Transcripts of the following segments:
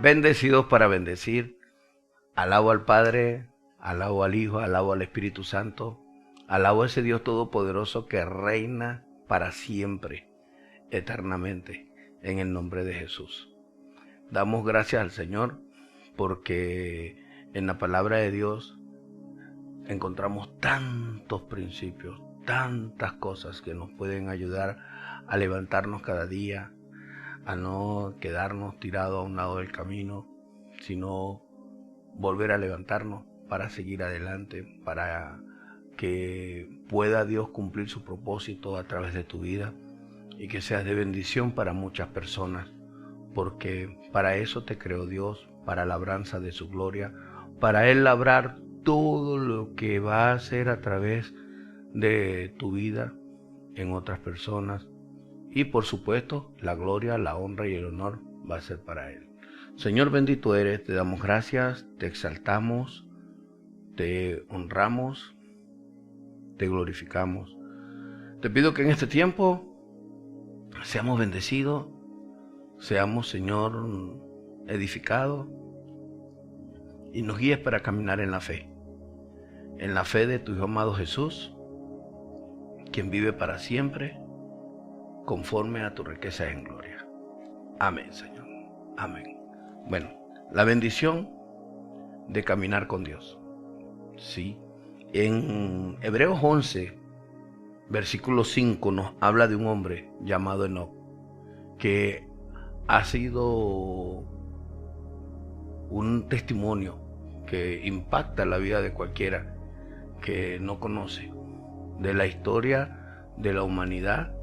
bendecidos para bendecir. Alabo al Padre, alabo al Hijo, alabo al Espíritu Santo, alabo a ese Dios Todopoderoso que reina para siempre, eternamente, en el nombre de Jesús. Damos gracias al Señor porque en la palabra de Dios encontramos tantos principios, tantas cosas que nos pueden ayudar a levantarnos cada día, a no quedarnos tirados a un lado del camino, sino volver a levantarnos para seguir adelante, para que pueda Dios cumplir su propósito a través de tu vida y que seas de bendición para muchas personas, porque para eso te creó Dios, para labranza de su gloria, para Él labrar todo lo que va a hacer a través de tu vida en otras personas. Y por supuesto, la gloria, la honra y el honor va a ser para Él. Señor, bendito eres, te damos gracias, te exaltamos, te honramos, te glorificamos. Te pido que en este tiempo seamos bendecidos, seamos, Señor, edificados y nos guíes para caminar en la fe de tu Hijo amado Jesús, quien vive para siempre, conforme a tu riqueza en gloria. Amén, Señor. Amén. Bueno, la bendición de caminar con Dios. Sí. En Hebreos 11, versículo 5, nos habla de un hombre llamado Enoc, que ha sido un testimonio que impacta la vida de cualquiera que no conoce, de la historia de la humanidad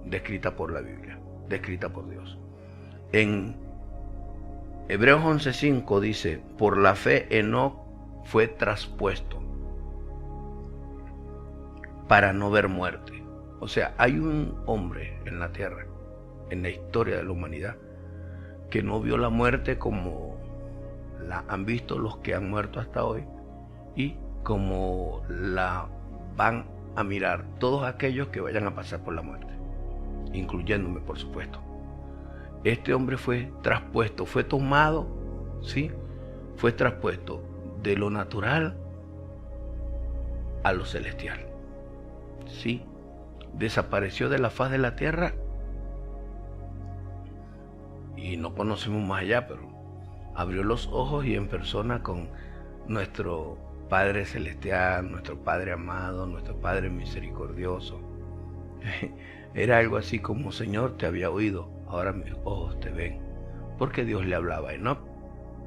descrita por la Biblia, descrita por Dios. En Hebreos 11:5 dice, por la fe Enoc fue traspuesto para no ver muerte. O sea, hay un hombre en la tierra, en la historia de la humanidad, que no vio la muerte como la han visto los que han muerto hasta hoy y como la van a mirar todos aquellos que vayan a pasar por la muerte, incluyéndome, por supuesto. Este hombre fue traspuesto, fue tomado, ¿sí? Fue traspuesto de lo natural a lo celestial, ¿sí? Desapareció de la faz de la tierra y no conocemos más allá, pero abrió los ojos y en persona con nuestro Padre Celestial, nuestro Padre amado, nuestro Padre misericordioso. Era algo así como, Señor, te había oído, ahora mis ojos te ven, porque Dios le hablaba a Enoc.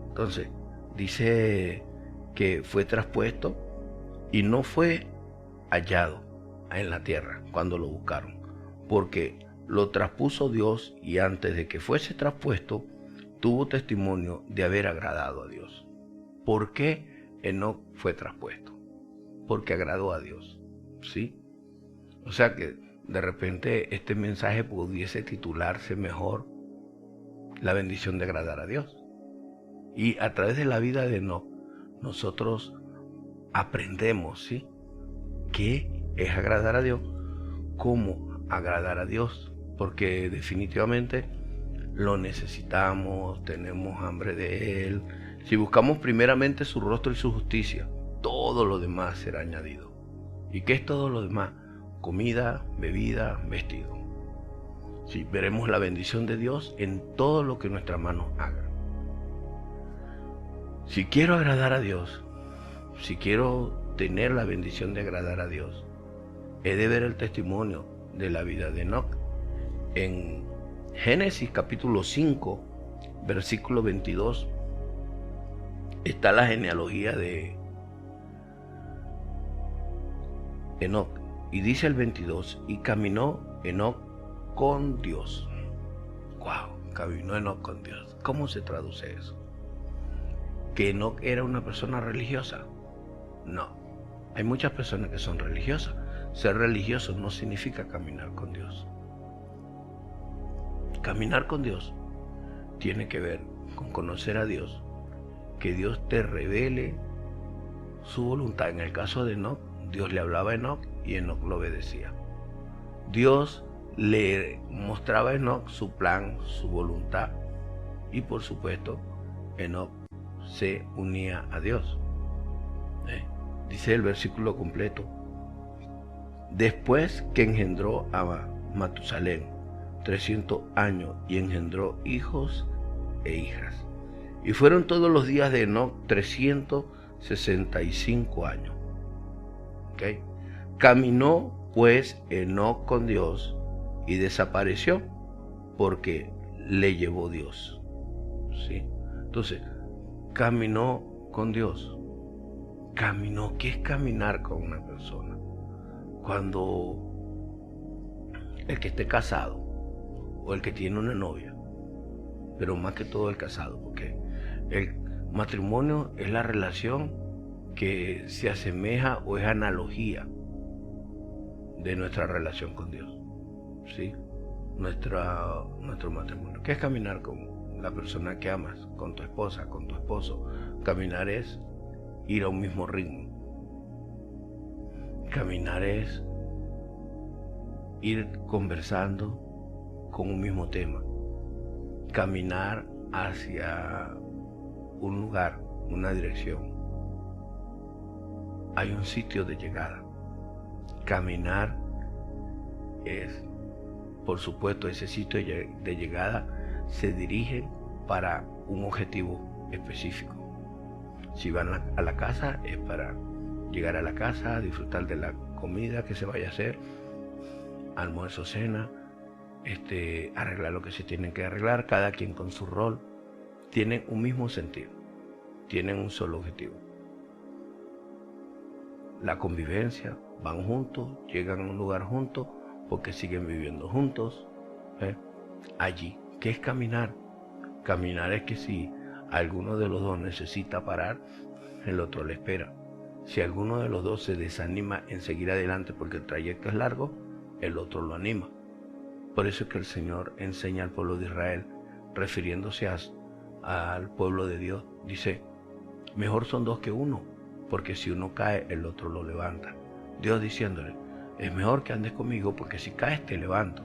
Entonces, dice que fue traspuesto y no fue hallado en la tierra cuando lo buscaron, porque lo traspuso Dios y antes de que fuese traspuesto, tuvo testimonio de haber agradado a Dios. ¿Por qué Enoc fue traspuesto? Porque agradó a Dios, ¿sí? O sea que de repente este mensaje pudiese titularse mejor la bendición de agradar a Dios. Y a través de la vida de Enoc, nosotros aprendemos, ¿sí?, qué es agradar a Dios, cómo agradar a Dios, porque definitivamente lo necesitamos, tenemos hambre de Él. Si buscamos primeramente su rostro y su justicia, todo lo demás será añadido. ¿Y qué es todo lo demás? Comida, bebida, vestido. Sí, veremos la bendición de Dios en todo lo que nuestras manos hagan. Si quiero agradar a Dios, si quiero tener la bendición de agradar a Dios, he de ver el testimonio de la vida de Enoc. En Génesis capítulo 5, versículo 22, está la genealogía de Enoc. Y dice el 22, y caminó Enoc con Dios. ¡Wow! Caminó Enoc con Dios. ¿Cómo se traduce eso? ¿Que Enoc era una persona religiosa? No. Hay muchas personas que son religiosas. Ser religioso no significa caminar con Dios. Caminar con Dios tiene que ver con conocer a Dios, que Dios te revele su voluntad. En el caso de Enoc, Dios le hablaba a Enoc y Enoc lo obedecía. Dios le mostraba a Enoc su plan, su voluntad, y por supuesto Enoc se unía a Dios. Dice el versículo completo: después que engendró a Matusalén 300 años y engendró hijos e hijas. Y fueron todos los días de Enoc 365 años. ¿Okay? Caminó pues Enoc con Dios y desapareció porque le llevó Dios. ¿Sí? Entonces, caminó con Dios. Caminó. ¿Qué es caminar con una persona? Cuando el que esté casado o el que tiene una novia, pero más que todo el casado, porque el matrimonio es la relación que se asemeja o es analogía de nuestra relación con Dios, ¿sí? Nuestro matrimonio. ¿Qué es caminar con la persona que amas, con tu esposa, con tu esposo? Caminar es ir a un mismo ritmo. Caminar es ir conversando con un mismo tema. Caminar hacia un lugar, una dirección. Hay un sitio de llegada. Caminar es, por supuesto, ese sitio de llegada se dirige para un objetivo específico. Si van a la casa es para llegar a la casa, disfrutar de la comida que se vaya a hacer, almuerzo, cena, arreglar lo que se tienen que arreglar, cada quien con su rol. Tienen un mismo sentido, tienen un solo objetivo. La convivencia, van juntos, llegan a un lugar juntos porque siguen viviendo juntos. Allí, ¿qué es caminar? Caminar es que si alguno de los dos necesita parar, el otro le espera. Si alguno de los dos se desanima en seguir adelante porque el trayecto es largo, el otro lo anima. Por eso es que el Señor enseña al pueblo de Israel, refiriéndose al pueblo de Dios, dice: mejor son dos que uno, porque si uno cae, el otro lo levanta. Dios diciéndole: es mejor que andes conmigo, porque si caes te levanto.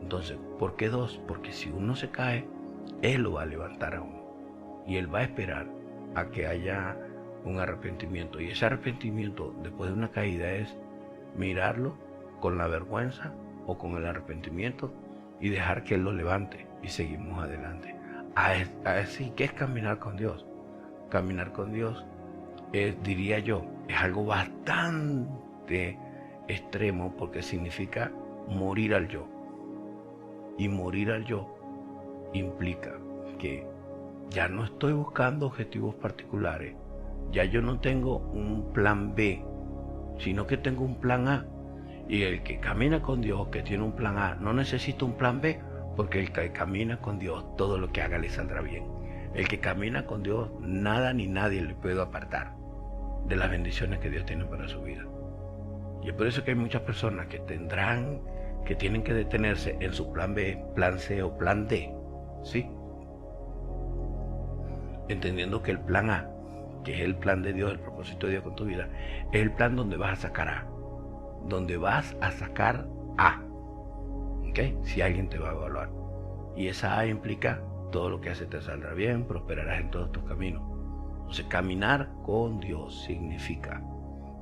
Entonces, ¿por qué dos? Porque si uno se cae, Él lo va a levantar a uno. Y Él va a esperar a que haya un arrepentimiento. Y ese arrepentimiento después de una caída es mirarlo con la vergüenza o con el arrepentimiento y dejar que Él lo levante y seguimos adelante. Así que es caminar con Dios. Caminar con Dios es, diría yo, es algo bastante extremo, porque significa morir al yo. Y morir al yo implica que ya no estoy buscando objetivos particulares, ya yo no tengo un plan B, sino que tengo un plan A. Y el que camina con Dios, que tiene un plan A, no necesita un plan B, porque el que camina con Dios, todo lo que haga le saldrá bien. El que camina con Dios, nada ni nadie le puede apartar de las bendiciones que Dios tiene para su vida. Y es por eso que hay muchas personas que tienen que detenerse en su plan B, plan C o plan D, ¿sí? Entendiendo que el plan A, que es el plan de Dios, el propósito de Dios con tu vida, es el plan donde vas a sacar A. Donde vas a sacar A. ¿Ok? Si alguien te va a evaluar. Y esa A implica todo lo que hace te saldrá bien, prosperarás en todos tus caminos. Entonces, caminar con Dios significa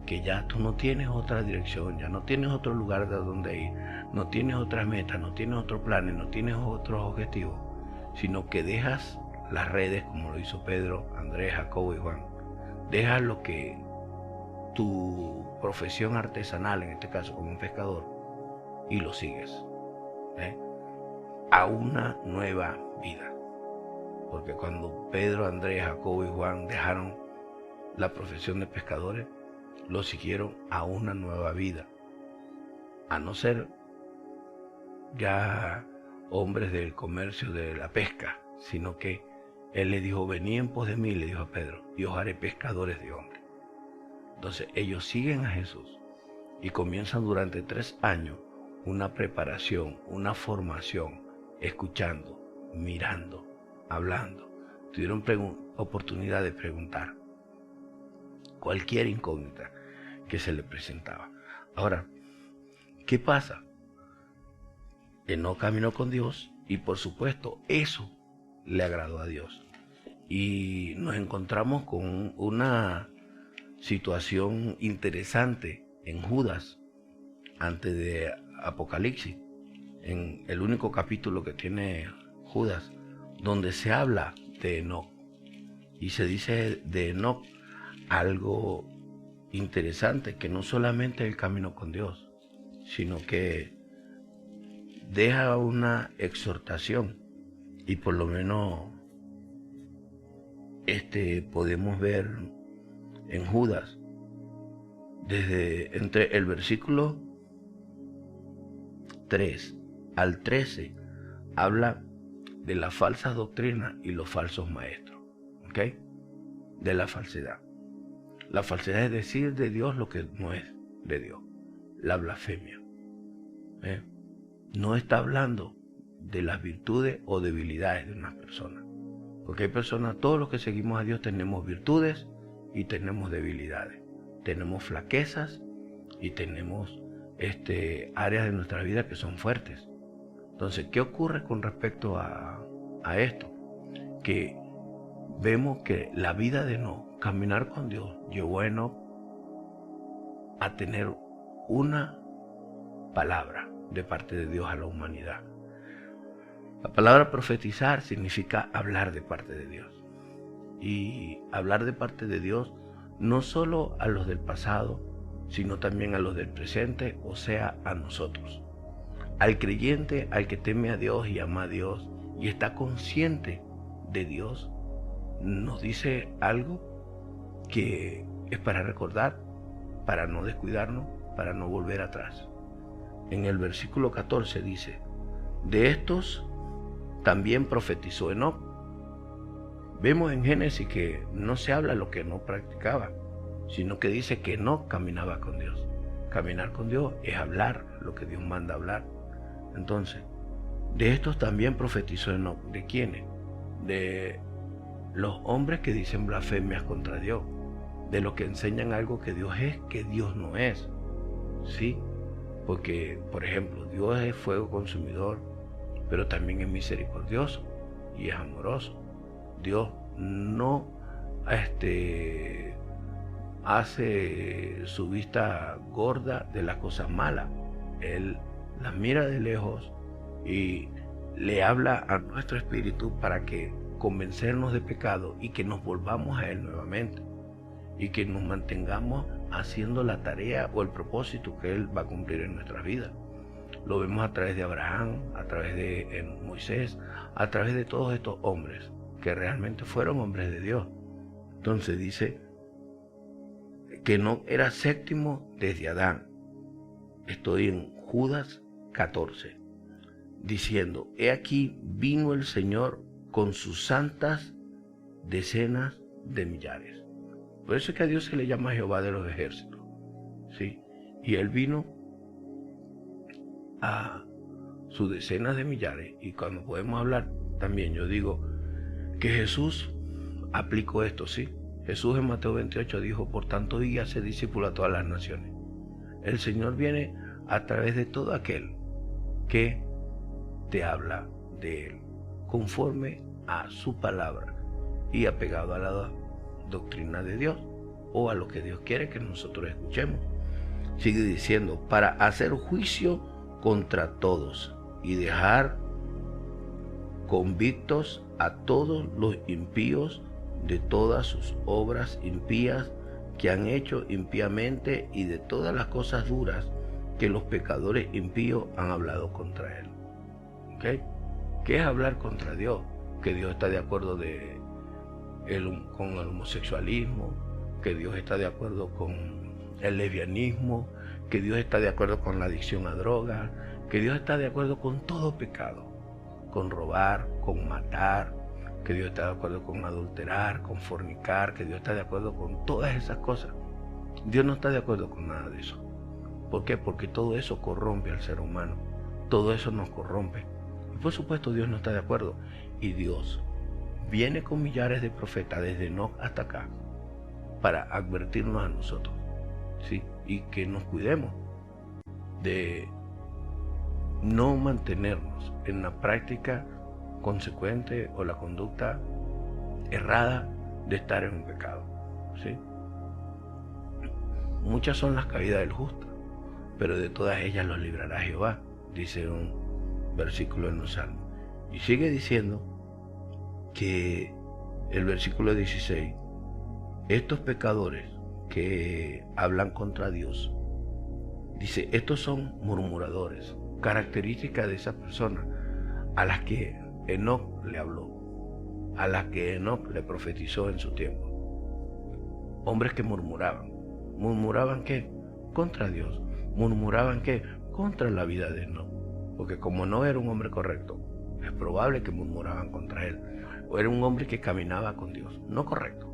que ya tú no tienes otra dirección, ya no tienes otro lugar de donde ir, no tienes otras metas, no tienes otros planes, no tienes otros objetivos, sino que dejas las redes, como lo hizo Pedro, Andrés, Jacobo y Juan. Dejas lo que tu profesión artesanal, en este caso como un pescador, y lo sigues a una nueva vida. Porque cuando Pedro, Andrés, Jacobo y Juan dejaron la profesión de pescadores, lo siguieron a una nueva vida, a no ser ya hombres del comercio de la pesca, sino que Él le dijo: vení en pos de mí, le dijo a Pedro, y os haré pescadores de hombres. Entonces ellos siguen a Jesús y comienzan durante 3 años una preparación, una formación, escuchando, mirando, hablando. Tuvieron oportunidad de preguntar cualquier incógnita que se le presentaba. Ahora, ¿qué pasa? Enoc caminó con Dios y por supuesto eso le agradó a Dios. Y nos encontramos con una situación interesante en Judas, antes de Apocalipsis, en el único capítulo que tiene Judas, donde se habla de Enoc. Y se dice de Enoc algo interesante, que no solamente el camino con Dios, sino que deja una exhortación. Y por lo menos podemos ver en Judas, desde entre el versículo 3 al 13, habla de las falsas doctrinas y los falsos maestros, ¿ok? De la falsedad. La falsedad es decir de Dios lo que no es de Dios. La blasfemia. No está hablando de las virtudes o debilidades de una persona. Porque hay personas, todos los que seguimos a Dios tenemos virtudes y tenemos debilidades. Tenemos flaquezas y tenemos áreas de nuestra vida que son fuertes. Entonces, ¿qué ocurre con respecto a esto? Que vemos que la vida de Enoc, caminar con Dios, llevó a Enoc a tener una palabra de parte de Dios a la humanidad. La palabra profetizar significa hablar de parte de Dios. Y hablar de parte de Dios no solo a los del pasado, sino también a los del presente, o sea, a nosotros. Al creyente, al que teme a Dios y ama a Dios y está consciente de Dios, nos dice algo que es para recordar, para no descuidarnos, para no volver atrás. En el versículo 14 dice: de estos también profetizó Enoc. Vemos en Génesis que no se habla lo que no practicaba, sino que dice que Enoc caminaba con Dios. Caminar con Dios es hablar lo que Dios manda hablar. Entonces, de estos también profetizó Enoc. ¿De quiénes? De los hombres que dicen blasfemias contra Dios, de los que enseñan algo que Dios es, que Dios no es. ¿Sí? Porque, por ejemplo, Dios es fuego consumidor, pero también es misericordioso y es amoroso. Dios no hace su vista gorda de las cosas malas. Él las mira de lejos y le habla a nuestro espíritu para que convencernos de pecado y que nos volvamos a Él nuevamente y que nos mantengamos haciendo la tarea o el propósito que Él va a cumplir en nuestra vida. Lo vemos a través de Abraham, a través de Moisés, a través de todos estos hombres que realmente fueron hombres de Dios. Entonces dice que no era séptimo desde Adán. Estoy en Judas 14, diciendo: he aquí vino el Señor con sus santas decenas de millares. Por eso es que a Dios se le llama Jehová de los ejércitos, ¿sí? Y Él vino a sus decenas de millares. Y cuando podemos hablar también, yo digo que Jesús aplicó esto, ¿sí? Jesús en Mateo 28 dijo: por tanto, y hace discípulo a todas las naciones. El Señor viene a través de todo aquel que te habla de Él, conforme a su palabra y apegado a la doctrina de Dios o a lo que Dios quiere que nosotros escuchemos. Sigue diciendo: para hacer juicio contra todos y dejar convictos a todos los impíos de todas sus obras impías que han hecho impíamente y de todas las cosas duras que los pecadores impíos han hablado contra Él. ¿Okay? ¿Qué es hablar contra Dios? Que Dios está de acuerdo con el homosexualismo, que Dios está de acuerdo con el lesbianismo, que Dios está de acuerdo con la adicción a drogas, que Dios está de acuerdo con todo pecado, con robar, con matar, que Dios está de acuerdo con adulterar, con fornicar, que Dios está de acuerdo con todas esas cosas. Dios no está de acuerdo con nada de eso. ¿Por qué? Porque todo eso corrompe al ser humano, todo eso nos corrompe. Y por supuesto Dios no está de acuerdo. Y Dios viene con millares de profetas desde Enoc hasta acá para advertirnos a nosotros, ¿sí? Y que nos cuidemos de no mantenernos en la práctica consecuente o la conducta errada de estar en un pecado, ¿sí? Muchas son las caídas del justo, pero de todas ellas los librará Jehová, dice un versículo en los Salmos. Y sigue diciendo que el versículo 16, estos pecadores que hablan contra Dios, dice, estos son murmuradores, característica de esas personas a las que Enoc le habló, a las que Enoc le profetizó en su tiempo. Hombres que murmuraban. ¿Murmuraban qué? Contra Dios. ¿Murmuraban qué? Contra la vida de Enoc. Porque como no era un hombre correcto, es probable que murmuraban contra él. O era un hombre que caminaba con Dios, no correcto.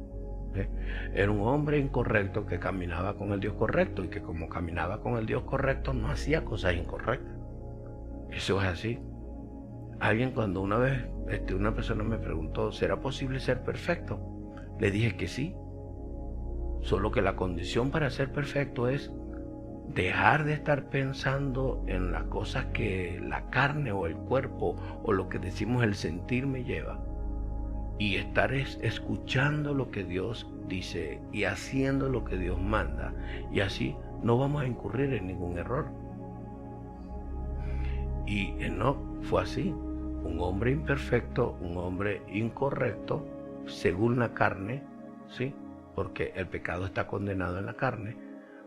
Era un hombre incorrecto que caminaba con el Dios correcto, y que como caminaba con el Dios correcto no hacía cosas incorrectas. Eso es así. Alguien, cuando una vez una persona me preguntó, ¿será posible ser perfecto? Le dije que sí. Solo que la condición para ser perfecto es dejar de estar pensando en las cosas que la carne o el cuerpo o lo que decimos el sentir me lleva, y estar escuchando lo que Dios dice y haciendo lo que Dios manda, y así no vamos a incurrir en ningún error. Y Enoc fue así, un hombre imperfecto, un hombre incorrecto según la carne, ¿sí? Porque el pecado está condenado en la carne,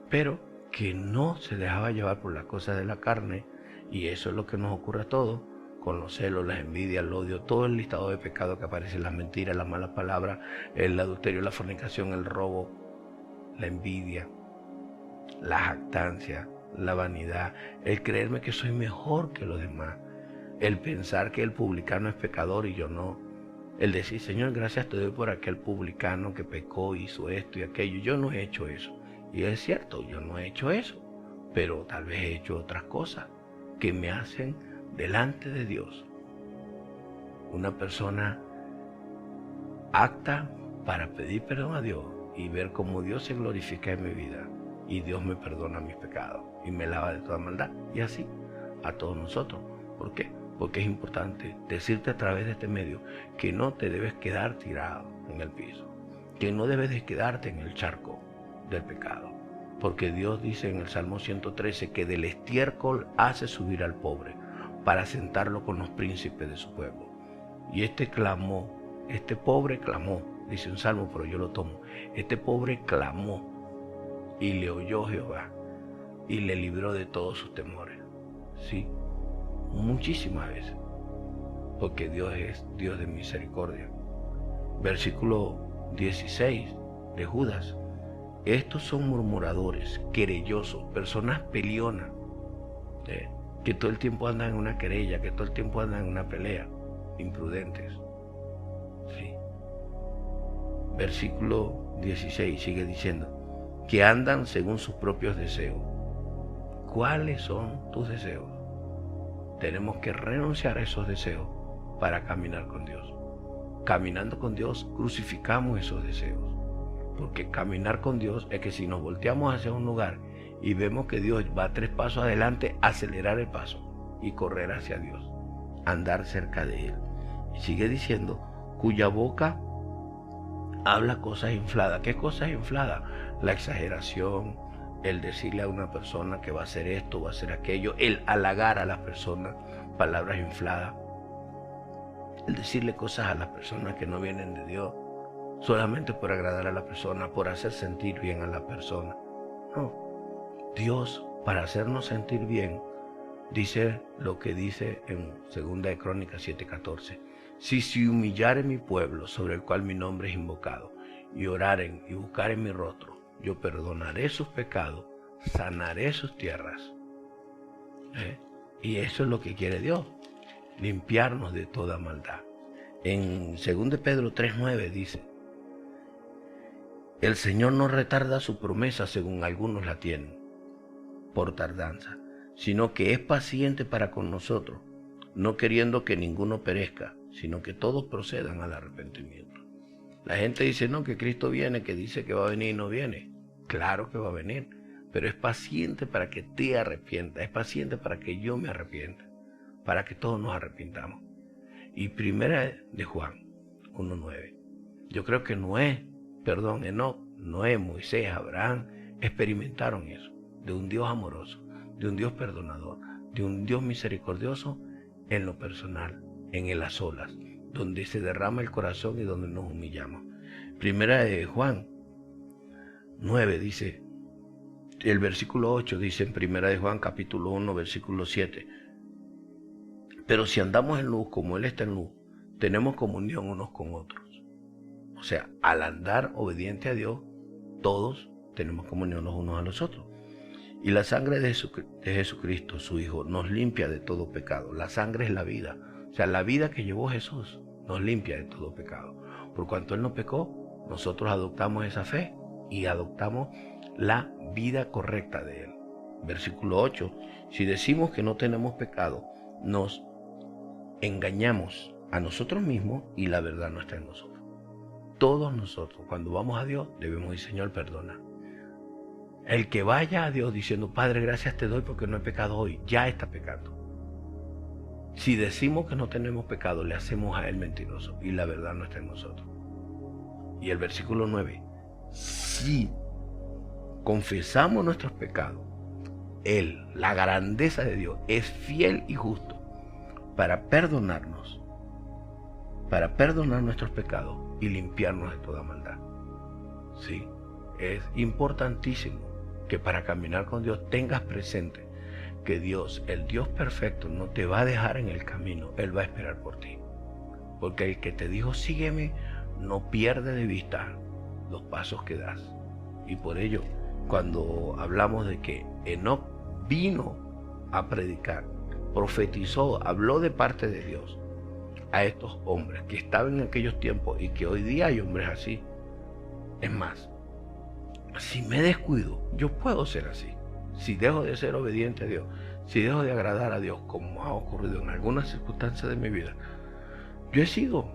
pero que no se dejaba llevar por las cosas de la carne. Y eso es lo que nos ocurre a todos, con los celos, las envidias, el odio, todo el listado de pecados que aparecen, las mentiras, las malas palabras, el adulterio, la fornicación, el robo, la envidia, la jactancia, la vanidad, el creerme que soy mejor que los demás, el pensar que el publicano es pecador y yo no, el decir, Señor, gracias te doy por aquel publicano que pecó, hizo esto y aquello. Yo no he hecho eso. Y es cierto, yo no he hecho eso, pero tal vez he hecho otras cosas que me hacen delante de Dios una persona apta para pedir perdón a Dios y ver cómo Dios se glorifica en mi vida, y Dios me perdona mis pecados y me lava de toda maldad. Y así a todos nosotros. ¿Por qué? Porque es importante decirte a través de este medio que no te debes quedar tirado en el piso, que no debes de quedarte en el charco del pecado, porque Dios dice en el Salmo 113 que del estiércol hace subir al pobre para sentarlo con los príncipes de su pueblo. Y este pobre clamó, dice un salmo, pero yo lo tomo, este pobre clamó y le oyó Jehová y le libró de todos sus temores. Sí, muchísimas veces, porque Dios es Dios de misericordia. Versículo 16 de Judas, estos son murmuradores, querellosos, personas peleonas, que todo el tiempo andan en una querella, que todo el tiempo andan en una pelea, imprudentes. Sí. Versículo 16 sigue diciendo, que andan según sus propios deseos. ¿Cuáles son tus deseos? Tenemos que renunciar a esos deseos para caminar con Dios. Caminando con Dios, crucificamos esos deseos. Porque caminar con Dios es que si nos volteamos hacia un lugar y vemos que Dios va 3 pasos adelante, acelerar el paso y correr hacia Dios, andar cerca de Él. Y sigue diciendo, cuya boca habla cosas infladas. ¿Qué cosas infladas? La exageración, el decirle a una persona que va a hacer esto, va a hacer aquello, el halagar a las personas, palabras infladas, el decirle cosas a las personas que no vienen de Dios, solamente por agradar a la persona, por hacer sentir bien a la persona. No, Dios, para hacernos sentir bien, dice lo que dice en 2 de Crónicas 7:14, si se humillare mi pueblo, sobre el cual mi nombre es invocado, y oraren y buscaren mi rostro, yo perdonaré sus pecados, sanaré sus tierras. Y eso es lo que quiere Dios, limpiarnos de toda maldad. En 2 de Pedro 3:9 dice, el Señor no retarda su promesa según algunos la tienen, por tardanza, sino que es paciente para con nosotros, no queriendo que ninguno perezca, sino que todos procedan al arrepentimiento. La gente dice, no, que Cristo viene, que dice que va a venir y no viene. Claro que va a venir, pero es paciente para que te arrepientas, es paciente para que yo me arrepienta, para que todos nos arrepintamos. Y primera de Juan 1:9. Yo creo que Enoc, Noé, Moisés, Abraham experimentaron eso, de un Dios amoroso, de un Dios perdonador, de un Dios misericordioso en lo personal, en el a solas, donde se derrama el corazón y donde nos humillamos. Primera de Juan 9 dice, el versículo 8 dice en Primera de Juan capítulo 1 versículo 7, pero si andamos en luz como Él está en luz, tenemos comunión unos con otros. O sea, al andar obediente a Dios, todos tenemos comunión los unos a los otros. Y la sangre de Jesucristo, su Hijo, nos limpia de todo pecado. La sangre es la vida. O sea, la vida que llevó Jesús nos limpia de todo pecado. Por cuanto Él no pecó, nosotros adoptamos esa fe y adoptamos la vida correcta de Él. Versículo 8. Si decimos que no tenemos pecado, nos engañamos a nosotros mismos y la verdad no está en nosotros. Todos nosotros, cuando vamos a Dios, debemos decir, Señor, perdona. El que vaya a Dios diciendo, Padre, gracias te doy porque no he pecado hoy, ya está pecando. Si decimos que no tenemos pecado, le hacemos a Él mentiroso y la verdad no está en nosotros. Y el versículo 9, si confesamos nuestros pecados, Él, la grandeza de Dios, es fiel y justo para perdonar nuestros pecados y limpiarnos de toda maldad. Sí, es importantísimo que para caminar con Dios tengas presente que Dios, el Dios perfecto, no te va a dejar en el camino, Él va a esperar por ti. Porque el que te dijo sígueme, no pierde de vista los pasos que das. Y por ello, cuando hablamos de que Enoc vino a predicar, profetizó, habló de parte de Dios a estos hombres que estaban en aquellos tiempos y que hoy día hay hombres así. Es más, si me descuido, yo puedo ser así. Si dejo de ser obediente a Dios, si dejo de agradar a Dios, como ha ocurrido en algunas circunstancias de mi vida, yo he sido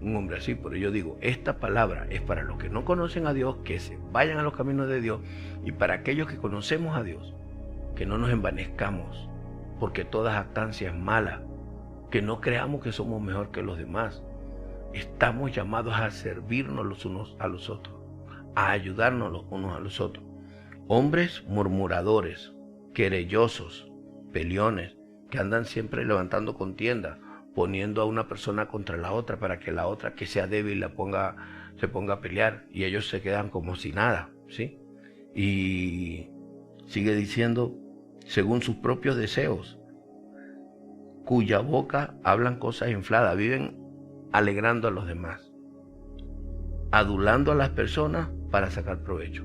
un hombre así. Pero yo digo, esta palabra es para los que no conocen a Dios, que se vayan a los caminos de Dios, y para aquellos que conocemos a Dios, que no nos envanezcamos, porque toda jactancia es mala, que no creamos que somos mejor que los demás. Estamos llamados a servirnos los unos a los otros, a ayudarnos los unos a los otros. Hombres murmuradores, querellosos, peleones, que andan siempre levantando contiendas, poniendo a una persona contra la otra para que la otra que sea débil se ponga a pelear, y ellos se quedan como si nada, ¿sí? Y sigue diciendo, según sus propios deseos, cuya boca hablan cosas infladas, viven alegrando a los demás, adulando a las personas para sacar provecho.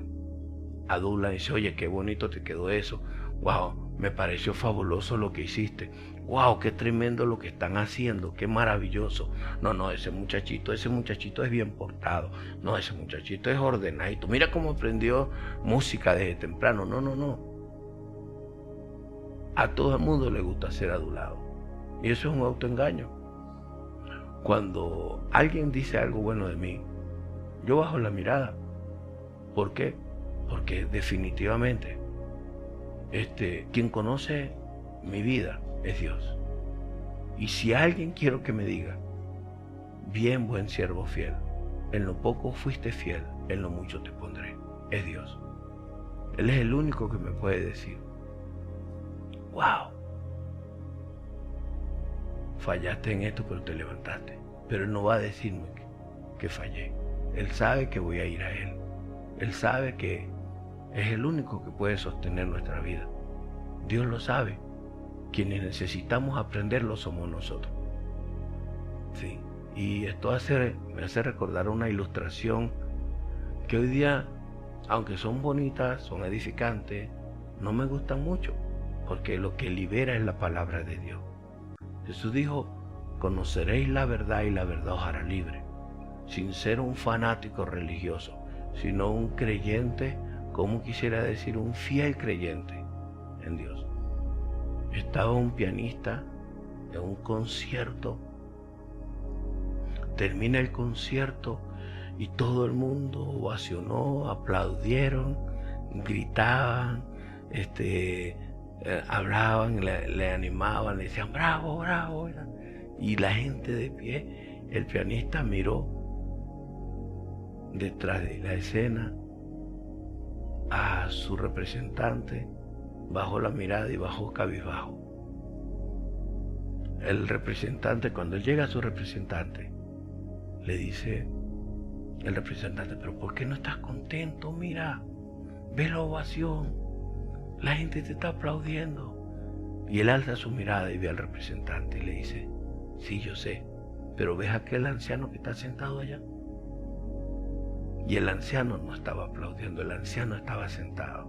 Adulan y dice, oye, qué bonito te quedó eso, wow, me pareció fabuloso lo que hiciste, wow, qué tremendo lo que están haciendo, qué maravilloso. No, ese muchachito es bien portado, no, ese muchachito es ordenadito, mira cómo aprendió música desde temprano. No. A todo el mundo le gusta ser adulado, y eso es un autoengaño. Cuando alguien dice algo bueno de mí, yo bajo la mirada. ¿Por qué? Porque definitivamente quien conoce mi vida es Dios. Y si alguien quiero que me diga, bien, buen siervo fiel, en lo poco fuiste fiel, en lo mucho te pondré, es Dios. Él es el único que me puede decir, wow, fallaste en esto pero te levantaste. Pero Él no va a decirme que fallé. Él sabe que voy a ir a Él. Él sabe que es el único que puede sostener nuestra vida. Dios lo sabe. Quienes necesitamos aprenderlo somos nosotros. Sí. Y esto me hace recordar una ilustración que hoy día, aunque son bonitas, son edificantes, no me gustan mucho, porque lo que libera es la palabra de Dios. Jesús dijo, conoceréis la verdad y la verdad os hará libre. Sin ser un fanático religioso, sino un creyente, como quisiera decir, un fiel creyente en Dios. Estaba un pianista en un concierto, termina el concierto y todo el mundo ovacionó, aplaudieron, gritaban, hablaban, le animaban, le decían bravo, bravo. Y la gente de pie, el pianista miró detrás de la escena a su representante, bajó la mirada y bajó cabizbajo. El representante, cuando llega a su representante, le dice el representante, pero ¿por qué no estás contento? Mira, ve la ovación, la gente te está aplaudiendo. Y él alza su mirada y ve al representante y le dice, sí, yo sé, pero ¿ves a aquel anciano que está sentado allá? Y el anciano no estaba aplaudiendo, el anciano estaba sentado.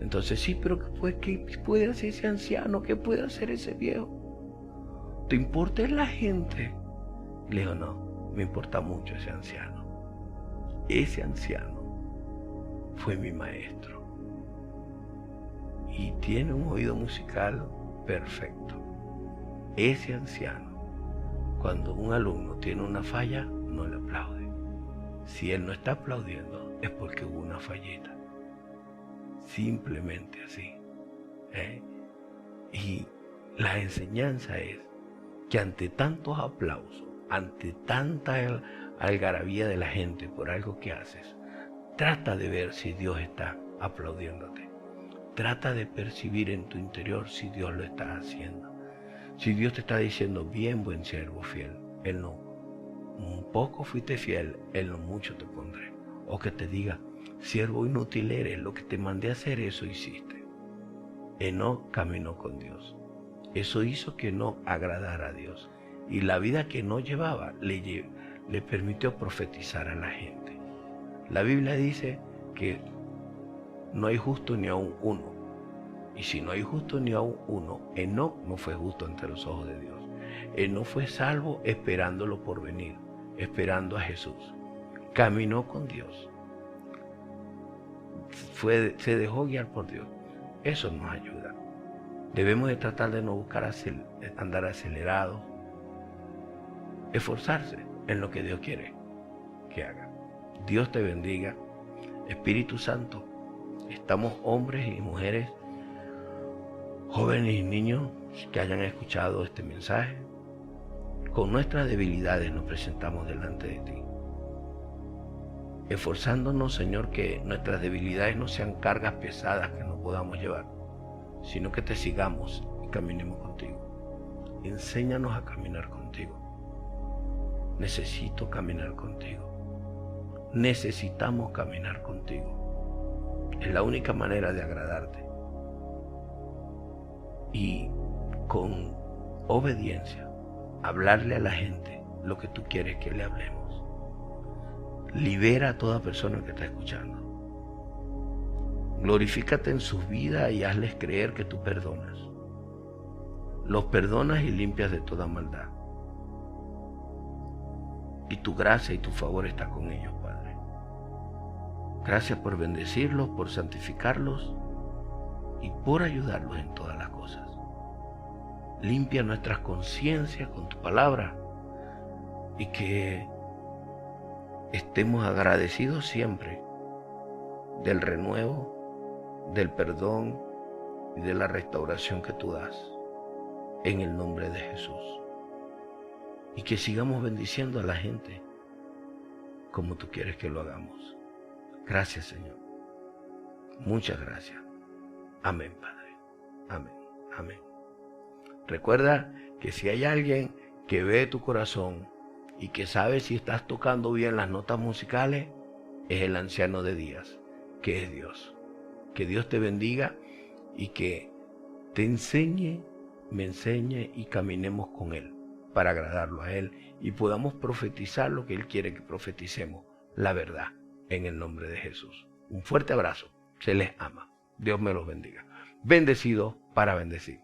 Entonces, sí, pero ¿qué puede hacer ese anciano? ¿Qué puede hacer ese viejo? ¿Te importa la gente? Le dijo, no, me importa mucho ese anciano. Ese anciano fue mi maestro. Y tiene un oído musical perfecto. Ese anciano, cuando un alumno tiene una falla, no le aplaude. Si él no está aplaudiendo, es porque hubo una fallita. Simplemente así. Y la enseñanza es que ante tantos aplausos, ante tanta algarabía de la gente por algo que haces, trata de ver si Dios está aplaudiéndote. Trata de percibir en tu interior si Dios lo está haciendo. Si Dios te está diciendo, bien, buen siervo fiel, Él no. Un poco fuiste fiel, Él no mucho te pondré. O que te diga, siervo inútil eres, lo que te mandé a hacer, eso hiciste. Enoc caminó con Dios. Eso hizo que Enoc agradara a Dios. Y la vida que Enoc llevaba le permitió profetizar a la gente. La Biblia dice que no hay justo ni aún uno. Y si no hay justo ni aún uno, Enoc no fue justo ante los ojos de Dios. Enoc fue salvo esperándolo por venir, esperando a Jesús. Caminó con Dios. Se dejó guiar por Dios. Eso nos ayuda. Debemos de tratar de no buscar andar acelerados. Esforzarse en lo que Dios quiere que haga. Dios te bendiga. Espíritu Santo, estamos hombres y mujeres, jóvenes y niños que hayan escuchado este mensaje. Con nuestras debilidades nos presentamos delante de ti. Esforzándonos, Señor, que nuestras debilidades no sean cargas pesadas que no podamos llevar, sino que te sigamos y caminemos contigo. Enséñanos a caminar contigo. Necesito caminar contigo. Necesitamos caminar contigo. Es la única manera de agradarte. Y con obediencia, hablarle a la gente lo que tú quieres que le hablemos. Libera a toda persona que está escuchando. Glorifícate en sus vidas y hazles creer que tú perdonas. Los perdonas y limpias de toda maldad. Y tu gracia y tu favor está con ellos, Padre. Gracias por bendecirlos, por santificarlos y por ayudarlos en todas las cosas. Limpia nuestras conciencias con tu palabra y que estemos agradecidos siempre del renuevo, del perdón y de la restauración que tú das, en el nombre de Jesús. Y que sigamos bendiciendo a la gente como tú quieres que lo hagamos. Gracias, Señor. Muchas gracias. Amén, Padre. Amén. Amén. Recuerda que si hay alguien que ve tu corazón y que sabe si estás tocando bien las notas musicales, es el anciano de días, que es Dios. Que Dios te bendiga y que te enseñe, me enseñe y caminemos con Él para agradarlo a Él y podamos profetizar lo que Él quiere que profeticemos, la verdad, en el nombre de Jesús. Un fuerte abrazo, se les ama. Dios me los bendiga. Bendecido para bendecir.